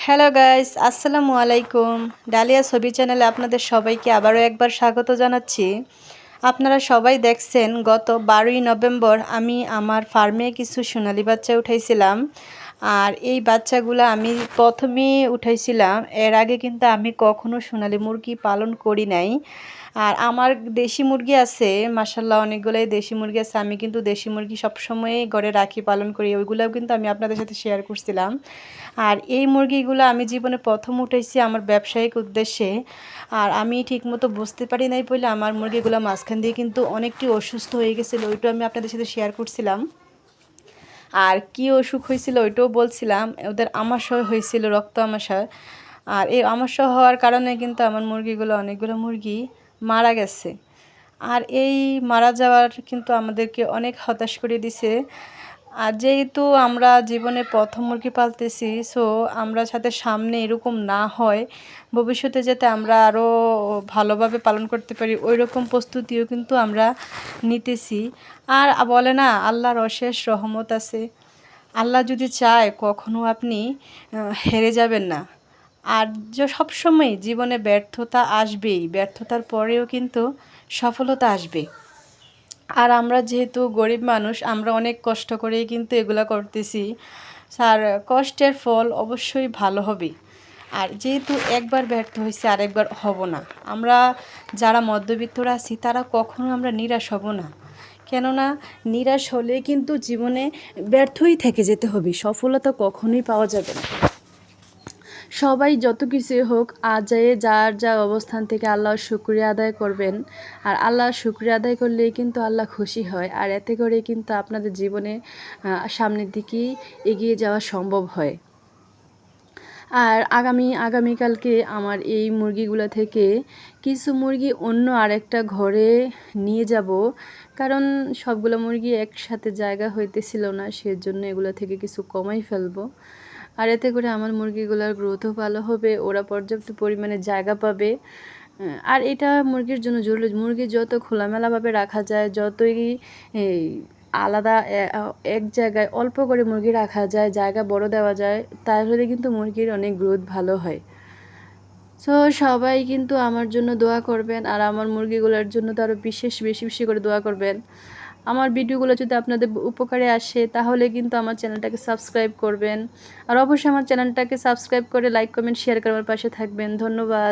Hello guys, আসসালামু আলাইকুম। Dahlia ছবি চ্যানেলে আপনাদের সবাইকে আবারও একবার স্বাগত জানাচ্ছি। আপনারা সবাই দেখছেন গত 12ই নভেম্বর আমি আমার ফার্মে কিছু সোনালী বাচ্চা উঠাইছিলাম। আর এই বাচ্চাগুলো আমি প্রথমেই উঠাইছিলাম, এর আগে কিন্তু আমি কখনো সোনালী মুরগি পালন করি নাই। আর আমার দেশি মুরগি আছে, মাশাল্লাহ অনেকগুলোই দেশি মুরগি আছে। আমি কিন্তু দেশি মুরগি সবসময়ই ঘরে রাখি, পালন করি। ওইগুলোও কিন্তু আমি আপনাদের সাথে শেয়ার করছিলাম। আর এই মুরগিগুলো আমি জীবনে প্রথম উঠাইছি আমার ব্যবসায়িক উদ্দেশ্যে। আর আমি ঠিকমতো বুঝতে পারি নাই বলে আমার মুরগিগুলো মাঝখান দিয়ে কিন্তু অনেকটি অসুস্থ হয়ে গেছিলো, ওইটাও আমি আপনাদের সাথে শেয়ার করছিলাম। আর কি অসুখ হয়েছিল ওইটাও বলছিলাম। ওদের আমাশয় হয়েছিল, রক্ত আমাশয়। আর এই আমাশয় হওয়ার কারণে কিন্তু আমার মুরগিগুলো, অনেকগুলো মুরগি মারা গেছে। আর এই মারা যাওয়ার কিন্তু আমাদেরকে অনেক হতাশ করে দিছে। আর যেহেতু আমরা জীবনে প্রথম মুরগি পালতেছি, সো আমরা যাতে সামনে এরকম না হয়, ভবিষ্যতে যাতে আমরা আরও ভালোভাবে পালন করতে পারি, ওই রকম প্রস্তুতিও কিন্তু আমরা নিতেছি। আর বলে না, আল্লাহর অশেষ রহমত আছে। আল্লাহ যদি চায় কখনো আপনি হেরে যাবেন না। আর যে সবসময় জীবনে ব্যর্থতা আসবেই, ব্যর্থতার পরেও কিন্তু সফলতা আসবে। আর আমরা যেহেতু গরিব মানুষ, আমরা অনেক কষ্ট করেই কিন্তু এগুলা করতেছি। আর কষ্টের ফল অবশ্যই ভালো হবে। আর যেহেতু একবার ব্যর্থ হয়েছে, আরেকবার হব না। আমরা যারা মধ্যবিত্তরা আছি তারা কখনো আমরা নিরাশ হব না। কেননা নিরাশ হলে কিন্তু জীবনে ব্যর্থই থেকে যেতে হবে, সফলতা কখনোই পাওয়া যাবে না। সবাই যত কিছুই হোক, আজায়ে যার যা অবস্থান থেকে আল্লাহর শুকরিয়া আদায় করবেন। আর আল্লাহর শুকরিয়া আদায় করলেই কিন্তু আল্লাহ খুশি হয়। আর এতে করে কিন্তু আপনাদের জীবনে সামনের দিকেই এগিয়ে যাওয়া সম্ভব হয়। আর আগামীকালকে আমার এই মুরগিগুলো থেকে কিছু মুরগি অন্য আরেকটা ঘরে নিয়ে যাব, কারণ সবগুলো মুরগি একসাথে জায়গা হইতেছিল না, সেজন্য এগুলো থেকে কিছু কমাই ফেলবো। আর এতে করে আমার মুরগিগুলোর গ্রোথও ভালো হবে, ওরা পর্যাপ্ত পরিমাণে জায়গা পাবে। আর এটা মুরগির জন্য জরুরি। মুরগি যত খোলামেলাভাবে রাখা যায়, যতই আলাদা এক জায়গায় অল্প করে মুরগি রাখা যায়, জায়গা বড় দেওয়া যায়, তাহলে কিন্তু মুরগির অনেক গ্রোথ ভালো হয়। সো সবাই কিন্তু আমার জন্য দোয়া করবেন, আর আমার মুরগিগুলোর জন্য তো আরও বেশি বেশি করে দোয়া করবেন। আমার ভিডিওগুলো যদি আপনাদের উপকারে আসে তাহলে কিন্তু আমার চ্যানেলটাকে সাবস্ক্রাইব করবেন। আর অবশ্যই আমার চ্যানেলটাকে সাবস্ক্রাইব করে লাইক কমেন্ট শেয়ার করে আমার পাশে থাকবেন। ধন্যবাদ।